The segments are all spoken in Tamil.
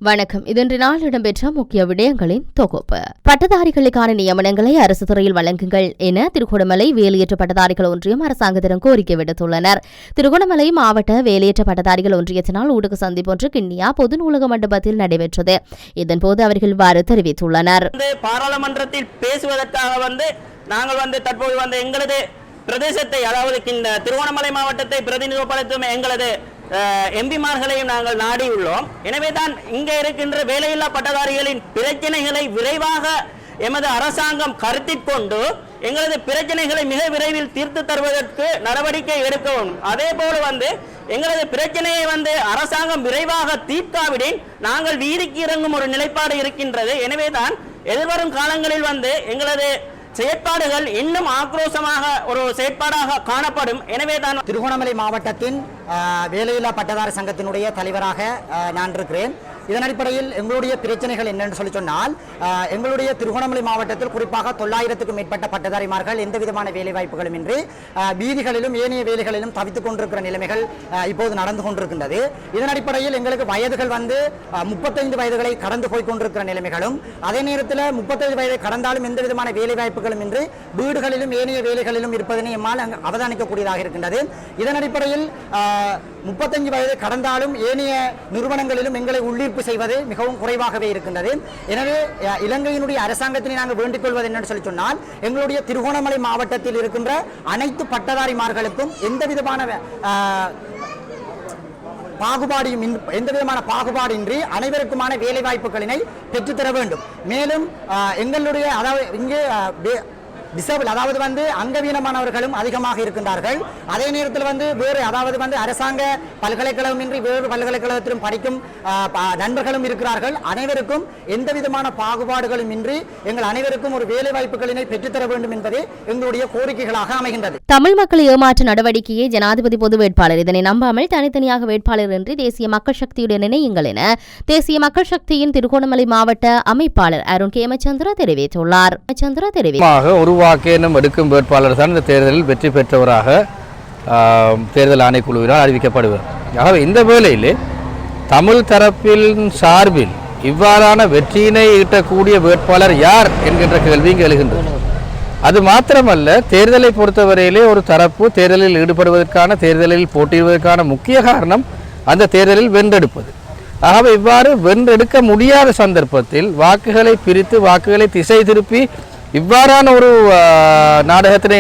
வணக்கம். இதன்று நாள் இடம்பெற்ற முக்கிய விடயங்களின் தொகுப்பு. பட்டதாரிகளுக்கான நியமனங்களை அரசு துறையில் வழங்குங்கள் என திருகோணமலை வேலையற்ற பட்டதாரிகள் ஒன்றியம் அரசாங்கத்திடம் கோரிக்கை விடுத்துள்ளனர். திருகோணமலை மாவட்ட வேலையற்ற பட்டதாரிகள் ஒன்றியத்தினால் ஊடக சந்திப்பு ஒன்று கிண்ணியா பொது நூலக மண்டபத்தில் நடைபெற்றது. இதன்போது அவர்கள் இவ்வாறு தெரிவித்துள்ளனர். பாராளுமன்றத்தில் பேசுவதற்காக நாங்கள் தற்போது எங்களது பிரதேசத்தை, அதாவது திருகோணமலை மாவட்டத்தை பிரதிநிதித்துவப்படுத்தும் எங்களது எம்பிமார்களையும் நாங்கள் நாடியுள்ளோம். எனவே தான் இங்கே இருக்கின்ற வேலையில்லா பட்டதாரிகளின் பிரச்சனைகளை விரைவாக எமது அரசாங்கம் கருத்தில் கொண்டு எங்களது பிரச்சனைகளை மிக விரைவில் தீர்த்து தருவதற்கு நடவடிக்கை எடுக்கவும். அதே போல எங்களது பிரச்சனையை அரசாங்கம் விரைவாக தீர்க்காவிடின் நாங்கள் வீதிக்கு இறங்கும் ஒரு நிலைப்பாடு இருக்கின்றது. எனவே தான் எதிர்வரும் காலங்களில் எங்களது செயற்பாடுகள் இன்னும் ஆக்ரோஷமாக ஒரு செயற்பாடாக காணப்படும். எனவே தான் திருகோணமலை மாவட்டத்தின் வேலையில்லா பட்டதாரி சங்கத்தினுடைய தலைவராக நான் இருக்கிறேன். இதன் அடிப்படையில் எங்களுடைய பிரச்சனைகள் என்னென்னு சொன்னால், எங்களுடைய திருகோணமலை மாவட்டத்தில் குறிப்பாக 900க்கும் மேற்பட்ட பட்டதாரிமார்கள் எந்த விதமான வேலை வாய்ப்புகளும் இன்றி வீதிகளிலும் ஏனைய வேலைகளிலும் தவித்துக் கொண்டிருக்கிற நிலைமைகள் இப்போது நடந்து கொண்டிருக்கின்றது. இதன் அடிப்படையில் எங்களுக்கு வயதுகள் 35 வயதுகளை கடந்து போய் கொண்டிருக்கிற நிலைமைகளும், அதே நேரத்தில் 35 வயதை கடந்தாலும் எந்த விதமான வேலை வாய்ப்புகளும் இன்றி வீடுகளிலும் ஏனைய வேலைகளிலும் இருப்பதனை எம்மால் அவதானிக்கக்கூடியதாக இருக்கின்றது. இதன் அடிப்படையில் 35 வயதை கடந்தாலும் ஏனைய நிறுவனங்களிலும் எங்களை உள்ளீர்ப்பு செய்வது மிகவும் குறைவாகவே இருக்கின்றது. எனவே இலங்கையினுடைய அரசாங்கத்தினை நாங்கள் வேண்டிக் கொள்வது என்னன்னு சொன்னால், எங்களுடைய திருகோணமலை மாவட்டத்தில் இருக்கின்ற அனைத்து பட்டதாரிமார்களுக்கும் எந்த விதமான பாகுபாடின்றி அனைவருக்குமான வேலை வாய்ப்புகளினை பெற்றுத்தர வேண்டும். மேலும் எங்களுடைய இங்கே டிசபிள், அதாவது அங்கவீனமானவர்களும் அதிகமாக இருக்கின்றார்கள். அதே நேரத்தில் வேறு அரசாங்க பல்கலைக்கழகம் இன்றி வேறு பல்கலைக்கழகத்திலும் படிக்கும் நண்பர்களும் இருக்கிறார்கள். அனைவருக்கும் எந்த விதமான பாகுபாடுகளும் இன்றி எங்கள் அனைவருக்கும் ஒரு வேலை வாய்ப்புகளினை பெற்றுத்தர வேண்டும் என்பதே எங்களுடைய கோரிக்கைகளாக அமைகின்றது. தமிழ் மக்கள் ஏமாற்ற நடவடிக்கையை ஜனாதிபதி பொது வேட்பாளர் இதனை நம்பாமல் தனித்தனியாக வேட்பாளர் என்று தேசிய மக்கள் சக்தியுடன் இணையுங்கள் என தேசிய மக்கள் சக்தியின் திருகோணமலை மாவட்ட அமைப்பாளர் அருண் கேமச்சந்திர தெரிவித்துள்ளார். வாக்கேனும் எடுக்கும் வேட்பாளர் தான் இந்த தேர்தலில் வெற்றி பெற்றவராக தேர்தல் ஆணைக்குழுவினால் அறிவிக்கப்படுவார். ஆகவே இந்த வேளையிலே தமிழ் தரப்பின் சார்பில் இவ்வாறான வெற்றியினை ஈட்டக்கூடிய வேட்பாளர் யார் என்கின்ற கேள்வி இங்கு எழுகின்றது. அது மாத்திரமல்ல, தேர்தலை பொறுத்தவரையிலே ஒரு தரப்பு தேர்தலில் ஈடுபடுவதற்கான, தேர்தலில் போட்டியிடுவதற்கான முக்கிய காரணம் அந்த தேர்தலில் வென்றெடுப்பது. ஆகவே இவ்வாறு வென்றெடுக்க முடியாத சந்தர்ப்பத்தில் வாக்குகளை பிரித்து, வாக்குகளை திசை திருப்பி இவ்வாறான ஒரு நாடகத்தினை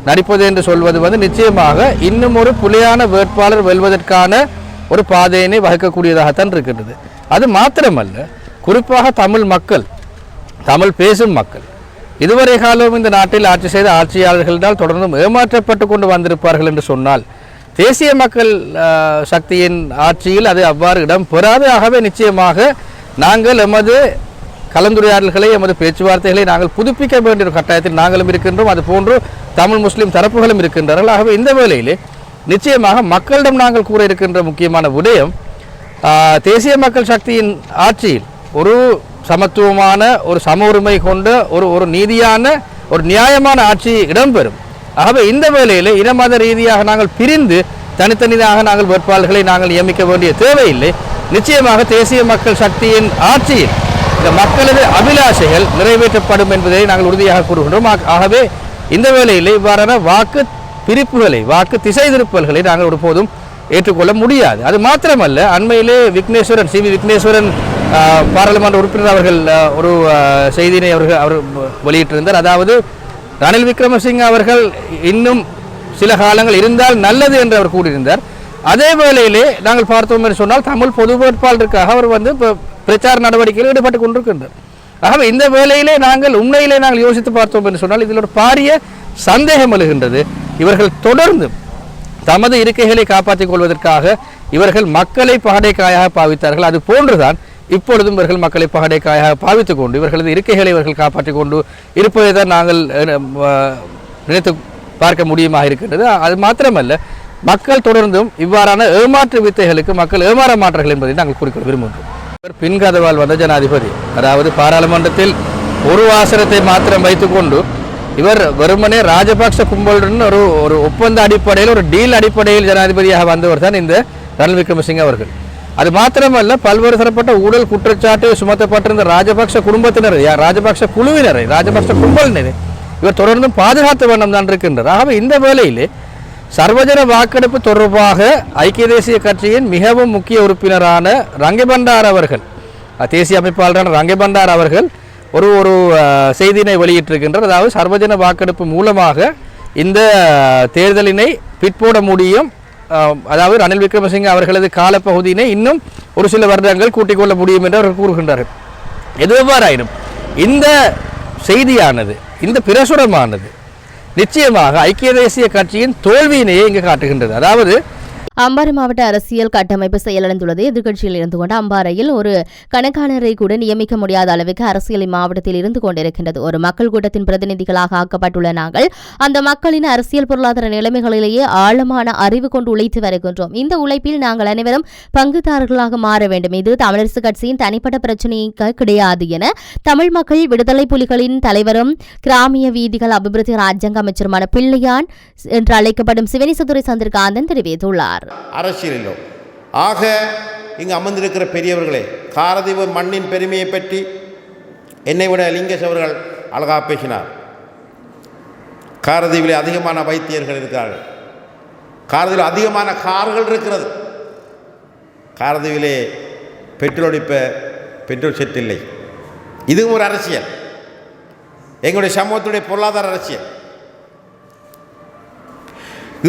நடிப்பது என்று சொல்வது நிச்சயமாக இன்னும் ஒரு புலியான வேட்பாளர் வெல்வதற்கான ஒரு பாதையினை வகுக்கக்கூடியதாகத்தான் இருக்கின்றது. அது மாத்திரமல்ல, குறிப்பாக தமிழ் மக்கள், தமிழ் பேசும் மக்கள் இதுவரை காலம் இந்த நாட்டில் ஆட்சி செய்த ஆட்சியாளர்களினால் தொடர்ந்தும் ஏமாற்றப்பட்டு கொண்டு வந்திருப்பார்கள் என்று சொன்னால், தேசிய மக்கள் சக்தியின் ஆட்சியில் அது அவ்வாறு இடம் பெறாது. ஆகவே நிச்சயமாக நாங்கள் எமது கலந்துரையாடல்களை, எமது பேச்சுவார்த்தைகளை நாங்கள் புதுப்பிக்க வேண்டிய ஒரு கட்டாயத்தில் நாங்களும் இருக்கின்றோம். அது போன்று தமிழ் முஸ்லீம் தரப்புகளும் இருக்கின்றார்கள். ஆகவே இந்த வேளையிலே நிச்சயமாக மக்களிடம் நாங்கள் கூற இருக்கின்ற முக்கியமான விடயம், தேசிய மக்கள் சக்தியின் ஆட்சியில் ஒரு சமத்துவமான, ஒரு சம உரிமை கொண்ட ஒரு நீதியான, ஒரு நியாயமான ஆட்சி இடம்பெறும். ஆகவே இந்த வேளையிலே இனமத ரீதியாக நாங்கள் பிரிந்து தனித்தனியாக நாங்கள் வேட்பாளர்களை நாங்கள் நியமிக்க வேண்டிய தேவையில்லை. நிச்சயமாக தேசிய மக்கள் சக்தியின் ஆட்சியில் இந்த மக்களது அபிலாஷைகள் நிறைவேற்றப்படும் என்பதை நாங்கள் உறுதியாக கூறுகின்றோம். ஆகவே இந்த வேளையில் இவ்வாறான வாக்கு பிரிப்புகளை, வாக்கு திசை திருப்பல்களை நாங்கள் ஒருபோதும் ஏற்றுக்கொள்ள முடியாது. அது மாத்திரமல்ல, அண்மையிலே விக்னேஸ்வரன், சி வி விக்னேஸ்வரன் பாராளுமன்ற உறுப்பினர் அவர்கள் ஒரு செய்தியினை அவர் வெளியிட்டிருந்தார். அதாவது ரணில் விக்ரமசிங்க அவர்கள் இன்னும் சில காலங்கள் இருந்தால் நல்லது என்று அவர் கூறியிருந்தார். அதே வேளையிலே நாங்கள் பார்த்தோம் என்று சொன்னால், தமிழ் பொது வேட்பாளருக்காக அவர் பிரச்சார நடவடிக்கையில் ஈடுபட்டு கொண்டிருக்கின்றார். ஆகவே இந்த வேளையிலே உண்மையிலே நாங்கள் யோசித்து பார்த்தோம் என்று சொன்னால், இதில் ஒரு பாரிய சந்தேகம் எழுகின்றது. இவர்கள் தொடர்ந்து தமது இருக்கைகளை காப்பாற்றிக் கொள்வதற்காக இவர்கள் மக்களை பகடைக்காயாக பாவித்தார்கள். அது போன்றுதான் இப்பொழுதும் இவர்கள் மக்களை பகடைக்காயாக பாவித்துக் கொண்டு இவர்களது இருக்கைகளை இவர்கள் காப்பாற்றிக் கொண்டு இருப்பதை தான் நாங்கள் நினைத்து பார்க்க முடியுமாக இருக்கின்றது. அது மாத்திரமல்ல, மக்கள் தொடர்ந்தும் இவ்வாறான ஏமாற்று வித்தைகளுக்கு மக்கள் ஏமாற மாட்டார்கள் என்பதை நாங்கள் குறிப்பிட விரும்புகின்றோம். பின்கதவால் வந்த ஜனாதிபதி, அதாவது பாராளுமன்றத்தில் ஒரு ஆசனத்தை மாத்திரம் வைத்துக்கொண்டு இவர் வெறுமனே ராஜபக்ச கும்பலுடன் ஒரு ஒப்பந்த அடிப்படையில், ஒரு டீல் அடிப்படையில் ஜனாதிபதியாக வந்தவர் தான் இந்த ரணில் விக்ரமசிங்க அவர்கள். அது மாத்திரமல்ல பல்வேறு தரப்பட்ட ஊழல் குற்றச்சாட்டு சுமத்தப்பட்டிருந்த ராஜபக்ஷ குடும்பத்தினர் ராஜபக்ஷ குழுவினரை ராஜபக்ஷ கும்பலினரை இவர் தொடர்ந்து பாதுகாத்த வண்ணம் தான் இருக்கின்றார். ஆகவே இந்த வேளையிலே சர்வஜன வாக்கெடுப்பு தொடர்பாக ஐக்கிய தேசிய கட்சியின் மிகவும் முக்கிய உறுப்பினரான ரங்கபண்டார் அவர்கள், தேசிய அமைப்பாளரான ரங்கபண்டார் அவர்கள் ஒரு செய்தியினை வெளியிட்டிருக்கின்றார். அதாவது சர்வஜன வாக்கெடுப்பு மூலமாக இந்த தேர்தலினை பிற்போட முடியும், அதாவது ரணில் விக்ரமசிங்கே அவர்களது காலப்பகுதியினை இன்னும் ஒரு சில வருடங்கள் கூட்டிக் கொள்ள முடியும் என்று அவர்கள் கூறுகின்றார்கள். எதுவாறாயினும் இந்த செய்தியானது, இந்த பிரசுரமானது நிச்சயமாக ஐக்கிய தேசிய கட்சியின் தோல்வியினையே இங்கு காட்டுகின்றது. அதாவது அம்பாறை மாவட்ட அரசியல் கட்டமைப்பு செயலிழந்துள்ளது. எதிர்க்கட்சியில் இருந்து கொண்டு அம்பாறையில் ஒரு கணக்காளரை கூட நியமிக்க முடியாத அளவுக்கு அரசியல் மாவட்டத்தில் இருந்து கொண்டிருக்கின்றது. ஒரு மக்கள் கூட்டத்தின் பிரதிநிதிகளாக ஆக்கப்பட்டுள்ள நாங்கள் அந்த மக்களின் அரசியல் பொருளாதார நிலைமைகளிலேயே ஆழமான அறிவு கொண்டு உழைத்து வருகின்றோம். இந்த உழைப்பில் நாங்கள் அனைவரும் பங்குதாரர்களாக மாற வேண்டும். இது தமிழரசு கட்சியின் தனிப்பட்ட பிரச்சனை கிடையாது என தமிழ் மக்கள் விடுதலை புலிகளின் தலைவரும் கிராமிய வீதிகள் அபிவிருத்தி ராஜ்யாங்க அமைச்சருமான பிள்ளையான் என்று அழைக்கப்படும் சிவனேசதுரை சந்திரகாந்தன் தெரிவித்துள்ளார். அரசியலிலோ ஆக இங்கு அமர்ந்திருக்கிற பெரியவர்களே, காரதீவு மண்ணின் பெருமையை பற்றி என்னை விட லிங்கேஷ் அவர்கள் அழகாக பேசினார். காரதீவிலே அதிகமான வைத்தியர்கள் இருக்கிறார்கள், காரதீவில் அதிகமான கார்கள் இருக்கிறது, காரதீவிலே பெட்ரோல் செட் இல்லை. இதுவும் ஒரு அரசியல், எங்களுடைய சமூகத்துடைய பொருளாதார அரசியல்.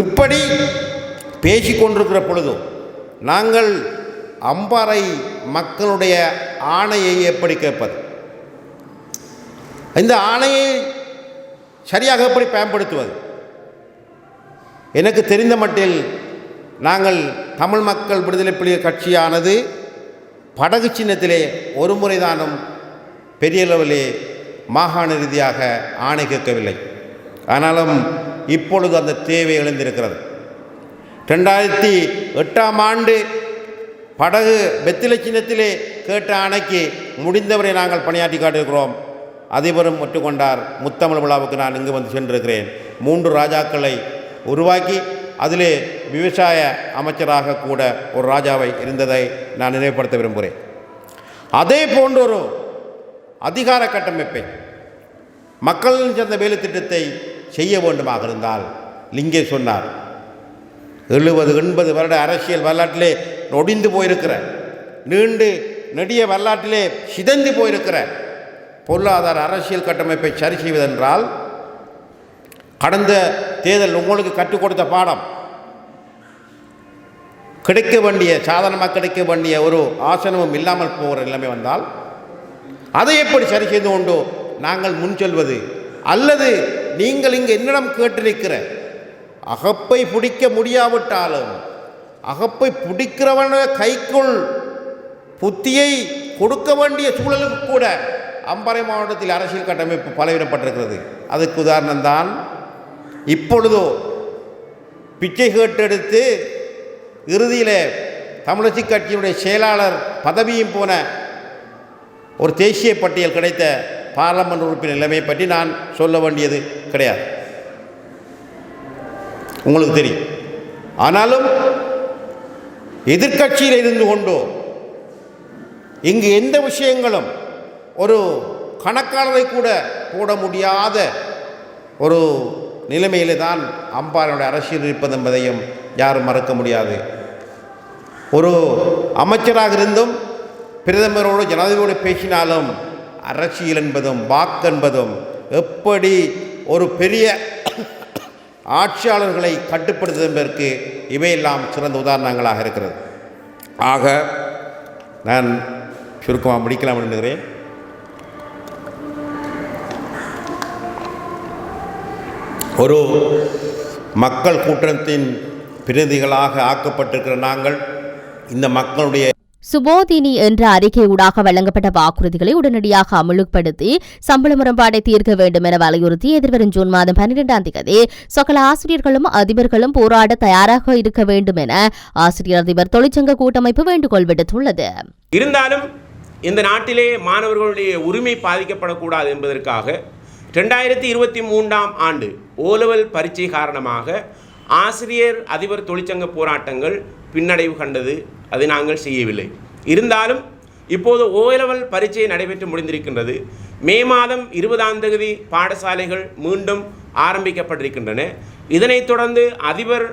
இப்படி பேசிக்கொண்டிருக்கிற பொழுதும் நாங்கள் அம்பாறை மக்களுடைய ஆணையை எப்படி கேட்பது, இந்த ஆணையை சரியாக எப்படி பயன்படுத்துவது? எனக்கு தெரிந்த மட்டில் நாங்கள் தமிழ் மக்கள் விடுதலை புலிகள் கட்சியானது படகு சின்னத்திலே ஒரு முறைதானும் பெரிய லெவலிலே மாகாண ரீதியாக ஆணை கேட்கவில்லை. ஆனாலும் இப்பொழுது அந்த தேவை எழுந்திருக்கிறது. 2008ஆம் ஆண்டு படகு வெத்திலை சின்னத்திலே கேட்ட ஆணைக்கு முடிந்தவரை நாங்கள் பணியாற்றி காட்டியிருக்கிறோம். அதிபரும் ஒற்றுக்கொண்டார். முத்தமிழ் விழாவுக்கு நான் இங்கு வந்து சென்றிருக்கிறேன். 3 ராஜாக்களை உருவாக்கி அதிலே விவசாய அமைச்சராக கூட ஒரு ராஜாவை இருந்ததை நான் நினைவுபடுத்த விரும்புகிறேன். அதே போன்ற ஒரு அதிகார கட்டமைப்பை மக்களின் சேர்ந்த வேலை திட்டத்தை செய்ய வேண்டுமாக இருந்தால் லிங்கே சொன்னார், 70-80 வருட அரசியல் வரலாற்றிலே நொடிந்து போயிருக்கிற, நீண்டு நெடிய வரலாற்றிலே சிதைந்து போயிருக்கிற பொருளாதார அரசியல் கட்டமைப்பை சரி செய்வதென்றால் கடந்த தேர்தல் உங்களுக்கு கற்றுக் கொடுத்த பாடம், கிடைக்க வேண்டிய சாதாரணமாக கிடைக்க வேண்டிய ஒரு ஆசனமும் இல்லாமல் போகிற நிலைமை வந்தால் அதை எப்படி சரி செய்து கொண்டோ நாங்கள் முன் செல்வது, அல்லது நீங்கள் இங்கு என்னிடம் கேட்டிருக்கிற அகப்பை பிடிக்க முடியாவிட்டாலும் அகப்பை பிடிக்கிறவன கைக்குள் புத்தியை கொடுக்க வேண்டிய சூழலுக்கு கூட அம்பாறை மாவட்டத்தில் அரசியல் கட்டமைப்பு பலவீனப்பட்டிருக்கிறது. அதுக்கு உதாரணம்தான் இப்பொழுதோ பிச்சை கேட்டெடுத்து இறுதியில் தமிழரசு கட்சியினுடைய செயலாளர் பதவியும் போன ஒரு தேசிய பட்டியல் கிடைத்த பாராளுமன்ற உறுப்பினர் நிலைமையை பற்றி நான் சொல்ல வேண்டியது கிடையாது, உங்களுக்கு தெரியும். ஆனாலும் எதிர்க்கட்சியில் இருந்து கொண்டோ இங்கு எந்த விஷயங்களும் ஒரு கணக்காளரை கூட போட முடியாத ஒரு நிலைமையிலே தான் அம்பாறையுடைய அரசியல் இருப்பது என்பதையும் யாரும் மறக்க முடியாது. ஒரு அமைச்சராக இருந்தும் பிரதமரோடு ஜனாதிபதியோடு பேசினாலும் அரசியல் என்பதும் வாக்கு என்பதும் எப்படி ஒரு பெரிய ஆட்சியாளர்களை கட்டுப்படுத்துவதற்கு இவையெல்லாம் சிறந்த உதாரணங்களாக இருக்கிறது. ஆக நான் சுருக்கமாக முடிக்கலாம் என்கிறேன். ஒரு மக்கள் கூட்டத்தின் பிரதிநிதிகளாக ஆக்கப்பட்டிருக்கிற நாங்கள் இந்த மக்களுடைய சுபோதினி என்ற அறிக்கையூடாக வழங்கப்பட்ட வாக்குறுதிகளை உடனடியாக அமல்படுத்தி சம்பள முரண்பாட்டை தீர்க்க வேண்டும் என வலியுறுத்தி எதிர்வரும் ஜூன் மாதம் 12ஆம் தேதி சகல ஆசிரியர்களும் அதிபர்களும் போராட தயாராக இருக்க வேண்டும் என ஆசிரியர் அதிபர் தொழிற்சங்க கூட்டமைப்பு வேண்டுகோள் விடுத்துள்ளது. இருந்தாலும் இந்த நாட்டிலே மாணவர்களுடைய உரிமை பாதிக்கப்படக்கூடாது என்பதற்காக 2023ஆம் ஆண்டு ஓலெவல் பரீட்சை காரணமாக ஆசிரியர் அதிபர் தொழிற்சங்க போராட்டங்கள் பின்னடைவு கண்டது. அதை நாங்கள் செய்யவில்லை. இருந்தாலும் இப்போது ஓலெவல் பரீட்சை நடைபெற்று முடிந்திருக்கின்றது. மே மாதம் 20ஆம் தேதி பாடசாலைகள் மீண்டும் ஆரம்பிக்கப்பட்டிருக்கின்றன. இதனைத் தொடர்ந்து அதிபர்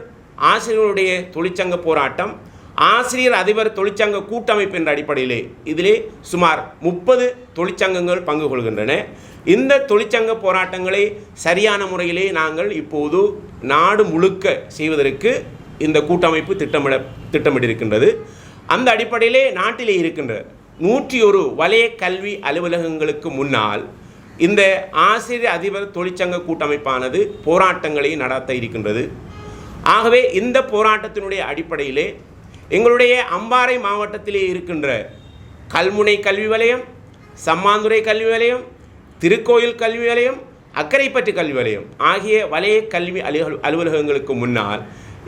ஆசிரியர்களுடைய தொழிற்சங்க போராட்டம், ஆசிரியர் அதிபர் தொழிற்சங்க கூட்டமைப்பு என்ற அடிப்படையிலே இதிலே சுமார் 30 தொழிற்சங்கங்கள் பங்கு கொள்கின்றன. இந்த தொழிற்சங்க போராட்டங்களை சரியான முறையிலே நாங்கள் இப்போது நாடு முழுக்க செய்வதற்கு இந்த கூட்டமைப்பு திட்டமிட்டிருக்கின்றது. அந்த அடிப்படையிலே நாட்டிலே இருக்கின்ற 101 வலய கல்வி அலுவலகங்களுக்கு முன்னால் இந்த ஆசிரியர் அதிபர் தொழிற்சங்க கூட்டமைப்பானது போராட்டங்களை நடத்த இருக்கின்றது. ஆகவே இந்த போராட்டத்தினுடைய அடிப்படையிலே எங்களுடைய அம்பாறை மாவட்டத்திலே இருக்கின்ற கல்முனை கல்வி வலயம், சம்மாந்துறை கல்வி வலயம், திருக்கோயில் கல்வி வலயம், அக்கரைப்பற்று கல்வி வலயம் ஆகிய வலய கல்வி அலுவலகங்களுக்கு முன்னால்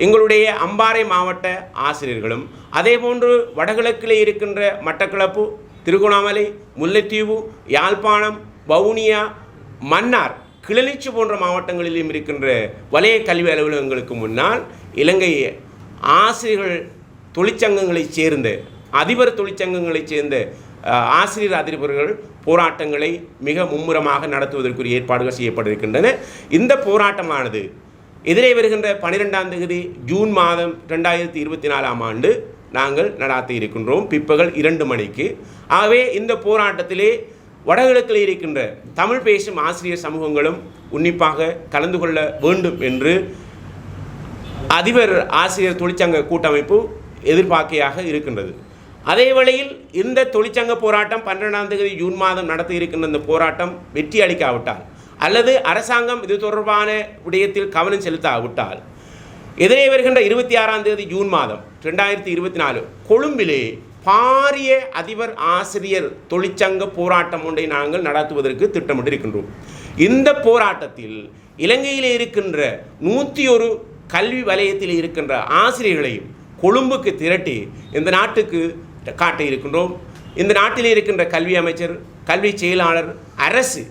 எங்களுடைய அம்பாறை மாவட்ட ஆசிரியர்களும், அதேபோன்று வடகிழக்கிலே இருக்கின்ற மட்டக்களப்பு, திருகோணமலை, முல்லைத்தீவு, யாழ்ப்பாணம், வவுனியா, மன்னார், கிளிநொச்சி போன்ற மாவட்டங்களிலும் இருக்கின்ற வலய கல்வி அலுவலகங்களுக்கு முன்னால் இலங்கை ஆசிரியர்கள் தொழிற்சங்கங்களைச் சேர்ந்த அதிபர் தொழிற்சங்கங்களைச் சேர்ந்த ஆசிரியர் அதிபர்கள் போராட்டங்களை மிக மும்முரமாக நடத்துவதற்குரிய ஏற்பாடுகள் செய்யப்பட்டிருக்கின்றன. இந்த போராட்டமானது எதிரே வருகின்ற 12ஆம் தேதி ஜூன் மாதம் 2024ஆம் ஆண்டு நாங்கள் நடாத்த இருக்கின்றோம், பிற்பகல் 2 மணிக்கு. ஆகவே இந்த போராட்டத்திலே வடகிழக்கில் இருக்கின்ற தமிழ் பேசும் ஆசிரியர் சமூகங்களும் உன்னிப்பாக கலந்து கொள்ள வேண்டும் என்று அதிபர் ஆசிரியர் தொழிற்சங்க கூட்டமைப்பு எதிர்பார்க்கையாக இருக்கின்றது. அதே வேளையில் இந்த தொழிற்சங்க போராட்டம் 12ஆம் தேதி ஜூன் மாதம் நடத்த இருக்கின்ற இந்த போராட்டம் வெற்றி அளிக்காவிட்டால் அல்லது அரசாங்கம் இது தொடர்பான விடயத்தில் கவனம் செலுத்தாவிட்டால் எதிரே வருகின்ற 26ஆம் தேதி ஜூன் மாதம் 2024 கொழும்பிலே பாரிய அதிபர் ஆசிரியர் தொழிற்சங்க போராட்டம் ஒன்றை நாங்கள் நடத்துவதற்கு திட்டமிட்டிருக்கின்றோம். இந்த போராட்டத்தில் இலங்கையில் இருக்கின்ற 101 கல்வி வலயத்தில் இருக்கின்ற ஆசிரியர்களையும் கொழும்புக்கு திரட்டி இந்த நாட்டுக்கு காட்ட இருக்கின்றோம். இந்த நாட்டில் இருக்கின்ற கல்வி அமைச்சர், கல்வி செயலாளர், அரசு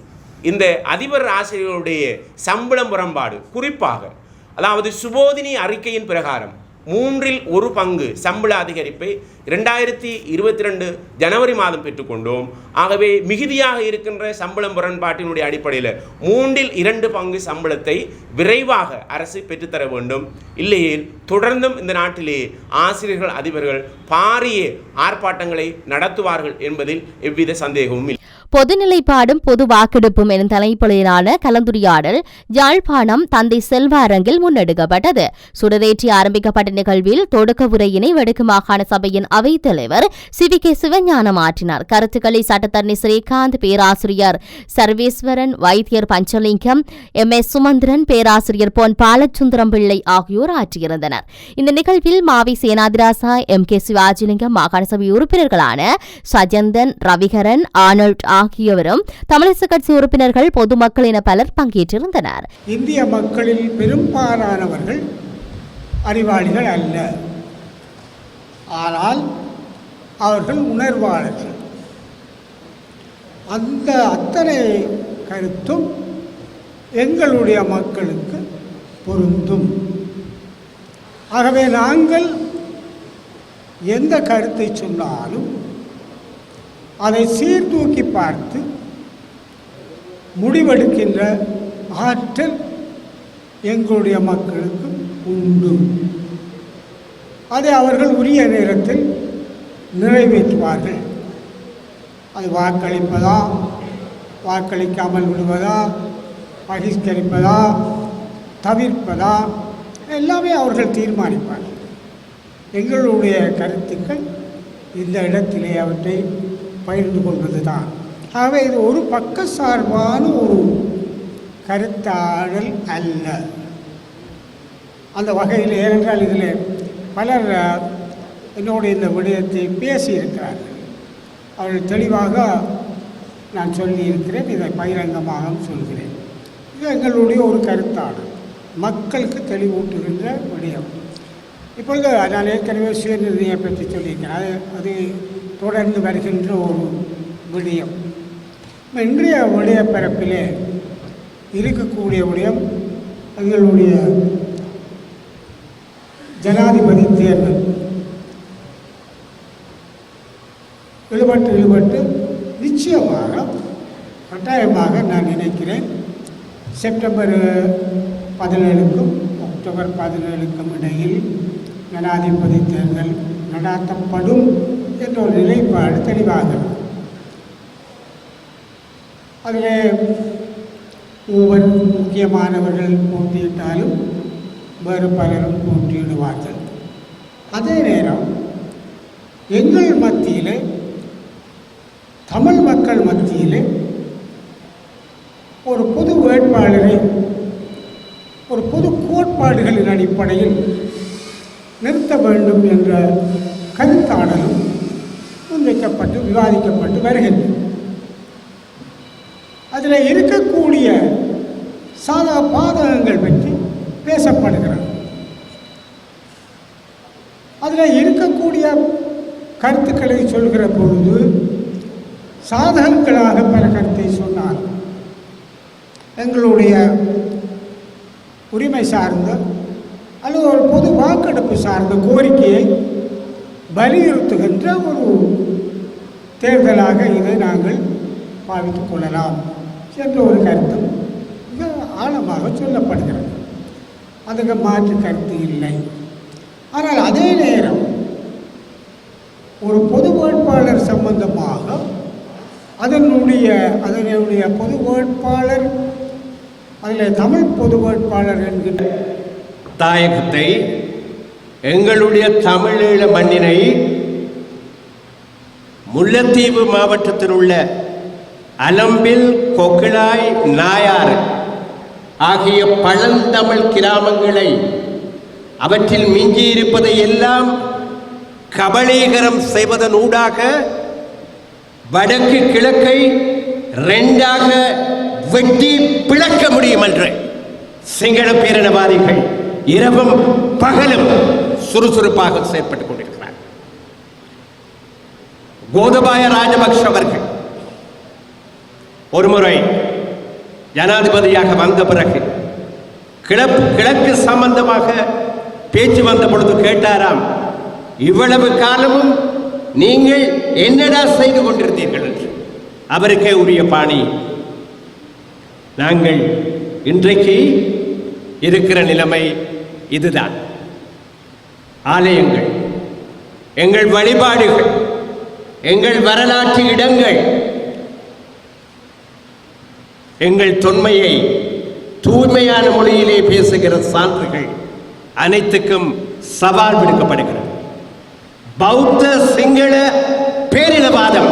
இந்த அதிபர் ஆசிரியர்களுடைய சம்பள முரண்பாடு, குறிப்பாக அதாவது சுபோதினி அறிக்கையின் பிரகாரம் 1/3 பங்கு சம்பள அதிகரிப்பை 2022 ஜனவரி மாதம் பெற்றுக்கொண்டோம். ஆகவே மிகுதியாக இருக்கின்ற சம்பள முரண்பாட்டினுடைய அடிப்படையில் 2/3 பங்கு சம்பளத்தை விரைவாக அரசு பெற்றுத்தர வேண்டும். இல்லையேல் தொடர்ந்தும் இந்த நாட்டிலே ஆசிரியர்கள் அதிபர்கள் பாரிய ஆர்ப்பாட்டங்களை நடத்துவார்கள் என்பதில் எவ்வித சந்தேகமும் இல்லை. பொதுநிலைப்பாடும் பொது வாக்கெடுப்பும் எனும் தலைப்பிலான கலந்துரையாடல் யாழ்ப்பாணம் தந்தை செல்வ அரங்கில் முன்னெடுக்கப்பட்டது. சுடரேற்றி ஆரம்பிக்கப்பட்ட நிகழ்வில் தொடக்க உரையினை வடக்கு மாகாண சபையின் அவைத் தலைவர் சிவிகே சிவஞானம் ஆற்றினார். கருத்துக்களை சட்டத்தரணி ஸ்ரீகாந்த், பேராசிரியர் சர்வேஸ்வரன், வைத்தியர் பஞ்சலிங்கம், MS சுமந்திரன், பேராசிரியர் பொன் பாலச்சுந்தரம் பிள்ளை ஆகியோர் ஆற்றியிருந்தனர். இந்த நிகழ்வில் மாவி சேனாதிராசா, MK சிவாஜிலிங்கம், மாகாண சபை உறுப்பினர்களான சஜந்தன், ரவிகரன், ஆனல்ட் ஆகியோரும் தமிழரசு கட்சி உறுப்பினர்கள், பொதுமக்கள் என பலர் பங்கேற்றிருந்தனர். இந்திய மக்களில் பெரும்பாலானவர்கள் அறிவாளிகள் அல்ல, ஆனால் அவர்கள் உணர்வாளர்கள். அந்த அத்தனை கருத்தும் எங்களுடைய மக்களுக்கு பொருந்தும். ஆகவே நாங்கள் எந்த கருத்தை சொன்னாலும் அதை சீர்தூக்கி பார்த்து முடிவெடுக்கின்ற ஆற்றல் எங்களுடைய மக்களுக்கு உண்டு. அதை அவர்கள் உரிய நேரத்தில் நிறைவேற்றுவார்கள். அது வாக்களிப்பதா, வாக்களிக்காமல் விடுவதா, பகிஷ்கரிப்பதா, தவிர்ப்பதா, எல்லாமே அவர்கள் தீர்மானிப்பார்கள். எங்களுடைய கருத்துக்கள் இந்த இடத்திலே அவற்றை பகிர்ந்து கொள்வது தான். ஆகவே இது ஒரு பக்கசார்பான ஒரு கருத்தாடல் அல்ல. அந்த வகையில் ஏனென்றால் இதில் பலர் என்னோடு இந்த விடயத்தை பேசியிருக்கிறார்கள். அவர்கள் தெளிவாக நான் சொல்லியிருக்கிறேன், இதை பகிரங்கமாக சொல்கிறேன். இது எங்களுடைய ஒரு கருத்தாடல், மக்களுக்கு தெளிவூட்டுகின்ற விடயம். இப்பொழுது நான் ஏற்கனவே சுயநிர்ணயம் பற்றி சொல்லியிருக்கிறேன். அது தொடர்ந்து வருகின்ற ஒரு விடயம். இன்றைய விடய பரப்பிலே இருக்கக்கூடிய விடயம் எங்களுடைய ஜனாதிபதி தேர்தல். இழுபட்டு நிச்சயமாக கட்டாயமாக நான் நினைக்கிறேன் செப்டம்பர் 17க்கும் அக்டோபர் 17க்கும் இடையில் ஜனாதிபதி தேர்தல் நடாத்தப்படும் என்ற ஒரு நிலைப்பாடு தெளிவாக அதில் ஒவ்வொரு முக்கியமானவர்கள் போட்டியிட்டாலும் வேறு பலரும் போட்டியிடுவார்கள். அதே நேரம் எங்கள் மத்தியில் தமிழ் மக்கள் மத்தியில் ஒரு பொது வேட்பாளரை ஒரு பொது கோட்பாடுகளின் அடிப்படையில் நிறுத்த வேண்டும் என்ற கருத்தாடலும் முன்வைக்கப்பட்டு விவாதிக்கப்பட்டு வருகின்றன. அதில் இருக்கக்கூடிய பாதகங்கள் பற்றி பேசப்படுகிறது. அதில் இருக்கக்கூடிய கருத்துக்களை சொல்கிற பொழுது சாதகங்களாக பல கருத்தை சொன்னார். எங்களுடைய உரிமை சார்ந்த அல்லது ஒரு பொது வாக்கெடுப்பு சார்ந்த கோரிக்கையை வலியுறுத்துகின்ற ஒரு தேர்தலாக இதை நாங்கள் பாவித்துக் கொள்ளலாம் என்ற ஒரு கருத்தும் மிக ஆழமாக சொல்லப்படுகிறது. அதுக்கு மாற்று கருத்து இல்லை. ஆனால் அதே நேரம் ஒரு பொது வேட்பாளர் சம்பந்தமாக அதனுடைய பொது வேட்பாளர் அதில் தமிழ் பொது வேட்பாளர் என்கின்ற தாயகத்தை எங்களுடைய தமிழீழ மண்ணினை முல்லைத்தீவு மாவட்டத்தில் உள்ள அலம்பில், கொக்கிழாய், நாயாறு ஆகிய பழந்தமிழ் கிராமங்களை அவற்றில் மிஞ்சியிருப்பதை எல்லாம் கபளீகரம் செய்வதனூடாக வடக்கு கிழக்கை ரெண்டாக வெட்டி பிளக்க முடியும் என்று சிங்கள பேரினவாதிகள் இரவும் பகலும் சுறுசுறுப்பாக செயற்பட்டுக் கொண்டிருக்கிறார். கோதபாய ராஜபக்ஷ அவர்கள் ஒருமுறை ஜனாதிபதியாக வந்த பிறகு கிழக்கு சம்பந்தமாக பேச்சு வந்த பொழுது கேட்டாராம், இவ்வளவு காலமும் நீங்கள் என்னடா செய்து கொண்டிருந்தீர்கள் என்று. அவருக்கே உரிய பாணி, நாங்கள் இன்றைக்கு இருக்கிற நிலைமை இதுதான். ஆலயங்கள், எங்கள் வழிபாடுகள், எங்கள் வரலாற்று இடங்கள், எங்கள் தொன்மையை தூய்மையான மொழியிலே பேசுகிற சான்றுகள் அனைத்துக்கும் சவால் விடுக்கப்படுகிறது. பௌத்த சிங்கள பேரினவாதம்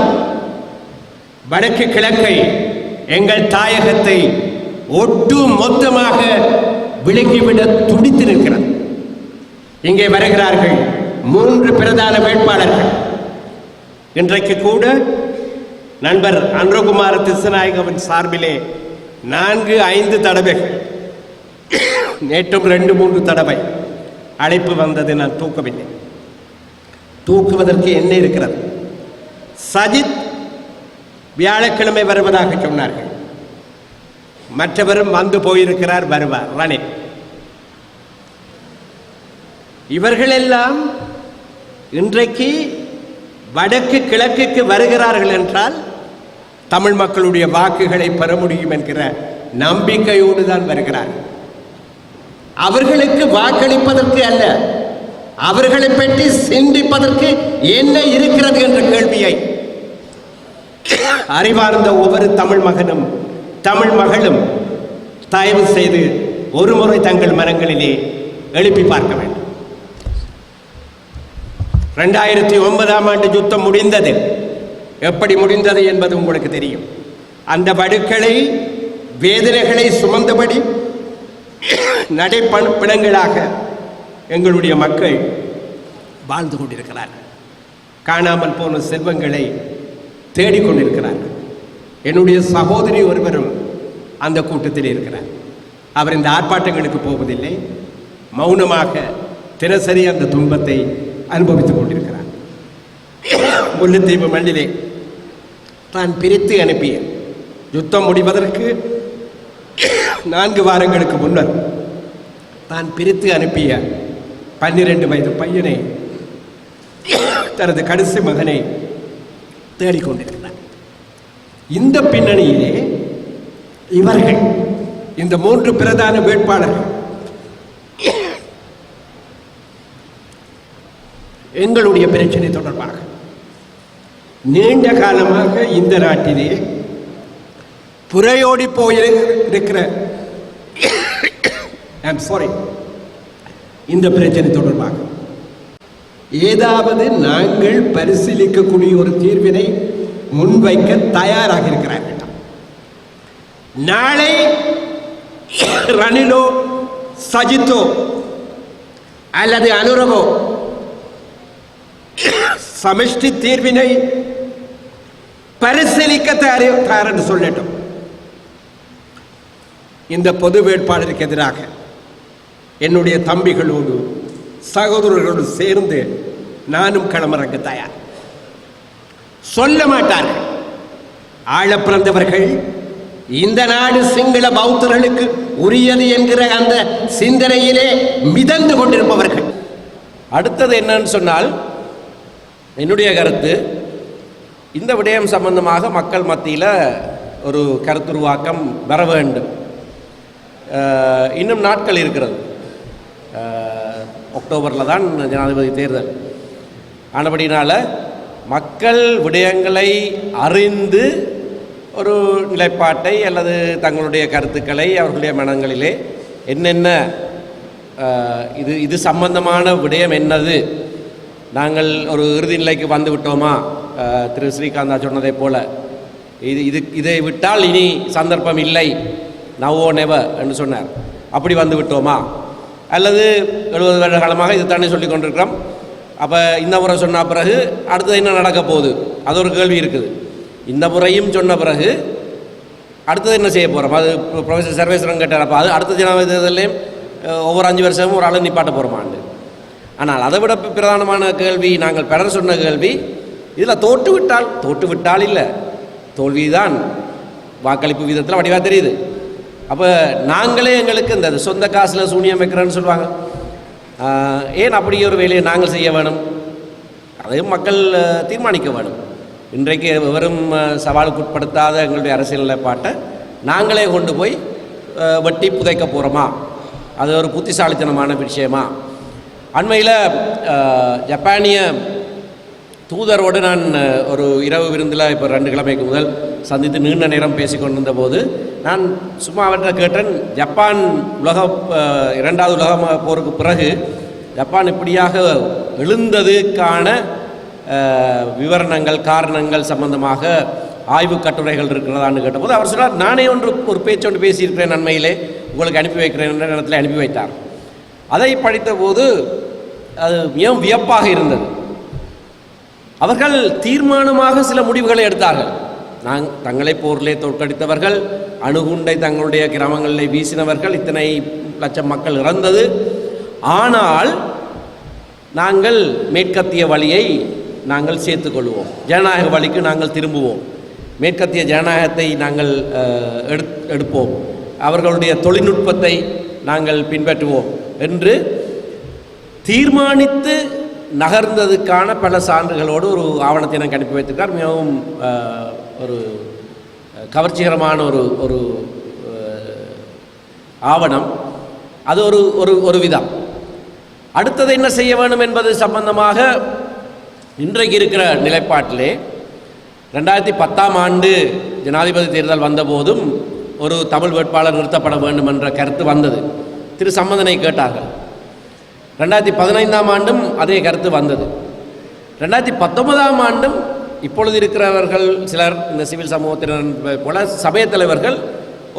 வடக்கு கிழக்கை, எங்கள் தாயகத்தை ஒட்டு மொத்தமாக விலக்கிவிட துடித்து நிற்கிறது. இங்கே வருகிறார்கள் 3 பிரதான வேட்பாளர்கள். இன்றைக்கு கூட நண்பர் அன்ரகுமார திசுநாயகவின் சார்பிலே 4-5 தடவைகள், நேற்றும் 2-3 தடவை அழைப்பு வந்தது. நான் தூக்கவில்லை. தூக்குவதற்கு என்ன இருக்கிறது? சஜித் வியாழக்கிழமை வருவதாக சொன்னார்கள். மற்றவரும் வந்து போயிருக்கிறார், வருவார் ரணில். இவர்களெல்லாம் இன்றைக்கு வடக்கு கிழக்குக்கு வருகிறார்கள் என்றால் தமிழ் மக்களுடைய வாக்குகளை பெற முடியும் என்கிற நம்பிக்கையோடு தான் வருகிறார்கள். அவர்களுக்கு வாக்களிப்பதற்கு அல்ல, அவர்களை பற்றி சிந்திப்பதற்கு என்ன இருக்கிறது என்ற கேள்வியை அறிவார்ந்த ஒவ்வொரு தமிழ் மகனும் தமிழ் மகளும் தயவு செய்து ஒரு முறை தங்கள் மனங்களிலே எழுப்பி பார்க்க வேண்டும். 2009ஆம் ஆண்டு யுத்தம் முடிந்தது. எப்படி முடிந்தது என்பது உங்களுக்கு தெரியும். அந்த வடுக்களை, வேதனைகளை சுமந்தபடி நடைப்பிணங்களாக எங்களுடைய மக்கள் வாழ்ந்து கொண்டிருக்கிறார்கள். காணாமல் போன செல்வங்களை தேடிக்கொண்டிருக்கிறார்கள். என்னுடைய சகோதரி ஒருவரும் அந்த கூட்டத்தில் இருக்கிறார். அவர் இந்த ஆர்ப்பாட்டங்களுக்கு போவதில்லை, மௌனமாக தினசரி அந்த துன்பத்தை அனுபவித்துக் கொண்டிருக்கிறார். முல்லைத்தீவு மண்ணிலே தான் பிரித்து அனுப்பிய, யுத்தம் முடிவதற்கு 4 வாரங்களுக்கு முன்னர் தான் பிரித்து அனுப்பிய 12 வயது பையனை, தனது கடைசி மகனை தேடிக்கொண்டிருக்கிறார். இந்த பின்னணியிலே இவர்கள் இந்த 3 பிரதான வேட்பாளர்கள் எங்களுடைய பிரச்சனை தொடர்பாக நீண்ட காலமாக இந்த நாட்டிலே புரையோடி போயிருக்கிற இந்த பிரச்சனை தொடர்பாக ஏதாவது நாங்கள் பரிசீலிக்கக்கூடிய ஒரு தீர்வினை முன்வைக்க தயாராக இருக்கிறார்கள். நாளை ரணிலோ சஜித்தோ அல்லது அனுரவோ சமஷ்டி தீர்வினை பரிசீலிக்க தயார் என்று சொல்லட்டும். இந்த பொது வேட்பாளருக்கு எதிராக என்னுடைய தம்பிகளோடு சகோதரர்களோடு சேர்ந்து நானும் களமிறங்க தயார். சொல்ல மாட்டார்கள். ஆழ பிறந்தவர்கள், இந்த நாடு சிங்கள பௌத்தர்களுக்கு உரியது என்கிற அந்த சிந்தனையிலே மிதந்து கொண்டிருப்பவர்கள். அடுத்தது என்னன்னு சொன்னால், என்னுடைய கருத்து, இந்த விடயம் சம்பந்தமாக மக்கள் மத்தியில் ஒரு கருத்துருவாக்கம் வர வேண்டும். இன்னும் நாட்கள் இருக்கிறது. அக்டோபரில் தான் ஜனாதிபதி தேர்தல். ஆனபடினால் மக்கள் விடயங்களை அறிந்து ஒரு நிலைப்பாட்டை அல்லது தங்களுடைய கருத்துக்களை அவர்களுடைய மனங்களிலே என்னென்ன இது சம்பந்தமான விடயம் என்னது, நாங்கள் ஒரு இறுதி நிலைக்கு வந்து விட்டோமா, திரு ஸ்ரீகாந்தா சொன்னதை போல இதை விட்டால் இனி சந்தர்ப்பம் இல்லை, நவோ நெவர் என்று சொன்னார், அப்படி வந்து விட்டோமா, அல்லது 70 வருட காலமாக இது தானே சொல்லி கொண்டிருக்கிறோம், அப்போ இந்த முறை சொன்ன பிறகு அடுத்தது என்ன நடக்க போகுது, அது ஒரு கேள்வி இருக்குது. இந்த முறையும் சொன்ன பிறகு அடுத்தது என்ன செய்ய போகிறோம், அது ப்ரொஃபஸர் சர்வேஸ்வரன் கேட்டார். அப்போ அது அடுத்த ஜனாதிபதி தேர்தலையும் ஒவ்வொரு 5 வருஷமும் ஒரு ஆள் நிப்பாட்ட போகிறோமாண்டு. ஆனால் அதை விட பிரதானமான கேள்வி, நாங்கள் பலர் சொன்ன கேள்வி, இதில் தோற்றுவிட்டால் இல்லை, தோல்விதான் வாக்களிப்பு வீதத்தில் வடிவாக தெரியுது. அப்போ நாங்களே எங்களுக்கு இந்த சொந்த காசில் சூனியம் வைக்கிறேன்னு சொல்லுவாங்க. ஏன் அப்படி ஒரு வேலையை நாங்கள் செய்ய வேணும்? அதையும் மக்கள் தீர்மானிக்க வேணும். இன்றைக்கு வெறும் சவாலுக்குட்படுத்தாத எங்களுடைய அரசியல் நிலைப்பாட்டை நாங்களே கொண்டு போய் வெட்டி புதைக்க போகிறோமா, அது ஒரு புத்திசாலித்தனமான விஷயமா? அண்மையில் ஜப்பானிய தூதரோடு நான் ஒரு இரவு விருந்தில் இப்போ 2 கிழமைக்கு முதல் சந்தித்து நீண்ட நேரம் பேசி கொண்டிருந்த போது நான் சும்மா அவர்கிட்ட கேட்டேன், ஜப்பான் இரண்டாவது உலக போருக்கு பிறகு ஜப்பான் இப்படியாக எழுந்ததுக்கான விவரணங்கள், காரணங்கள் சம்பந்தமாக ஆய்வு கட்டுரைகள் இருக்கிறதான்னு கேட்டபோது அவர் சொன்னார், நானே ஒரு பேச்சொன்று பேசியிருக்கிறேன், நன்மையிலே உங்களுக்கு அனுப்பி வைக்கிறேன் என்ற இடத்துல அனுப்பி வைத்தார். அதை படித்தபோது அது மிகவும் வியப்பாக இருந்தது. அவர்கள் தீர்மானமாக சில முடிவுகளை எடுத்தார்கள். தங்களை போரிலே தோற்கடித்தவர்கள், அணுகுண்டை தங்களுடைய கிராமங்களிலே வீசினவர்கள், இத்தனை லட்சம் மக்கள் இறந்தது. ஆனால் நாங்கள் மேற்கத்திய வழியை நாங்கள் சேர்த்துக்கொள்வோம், ஜனநாயக வழிக்கு நாங்கள் திரும்புவோம், மேற்கத்திய ஜனநாயகத்தை நாங்கள் எடுப்போம், அவர்களுடைய தொழில்நுட்பத்தை நாங்கள் பின்பற்றுவோம் என்று தீர்மானித்து நகர்ந்ததுக்கான பல சான்றுகளோடு ஒரு ஆவணத்தை எனக்கு அனுப்பி வைத்திருக்கார். மிகவும் ஒரு கவர்ச்சிகரமான ஒரு ஆவணம். அது ஒரு விதம். அடுத்தது என்ன செய்ய வேண்டும் என்பது சம்பந்தமாக இன்றைக்கு இருக்கிற நிலைப்பாட்டிலே 2010ஆம் ஆண்டு ஜனாதிபதி தேர்தல் வந்தபோதும் ஒரு தமிழ் வேட்பாளர் நிறுத்தப்பட வேண்டும் என்ற கருத்து வந்தது. திரு சம்பந்தனை கேட்டார்கள். 2015ஆம் ஆண்டும் அதே கருத்து வந்தது. 2019ஆம் ஆண்டும் இப்பொழுது இருக்கிறவர்கள் சிலர், இந்த சிவில் சமூகத்தினர் போல சபைய தலைவர்கள்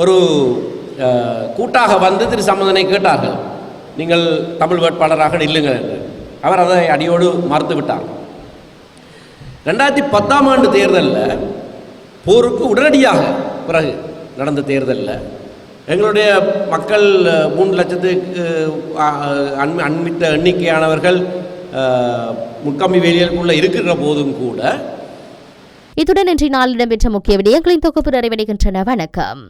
ஒரு கூட்டாக வந்து திரு சம்பந்தனை கேட்டார்கள், நீங்கள் தமிழ் வேட்பாளராக நில்லுங்கள் என்று. அவர் அதை அடியோடு மறுத்து விட்டார். 2010ஆம் ஆண்டு தேர்தலில் போருக்கு உடனடியாக பிறகு நடந்த தேர்தலில் எங்களுடைய மக்கள் 3 லட்சத்துக்கு அண்மித்த எண்ணிக்கையானவர்கள் முட்கம்பி வேலியலுக்குள்ளே இருக்கிற போதும் கூட. இத்துடன் இன்றைய நாளில் இடம்பெற்ற முக்கிய விடயங்களின் தொகுப்பு நிறைவடைகின்றன. வணக்கம்.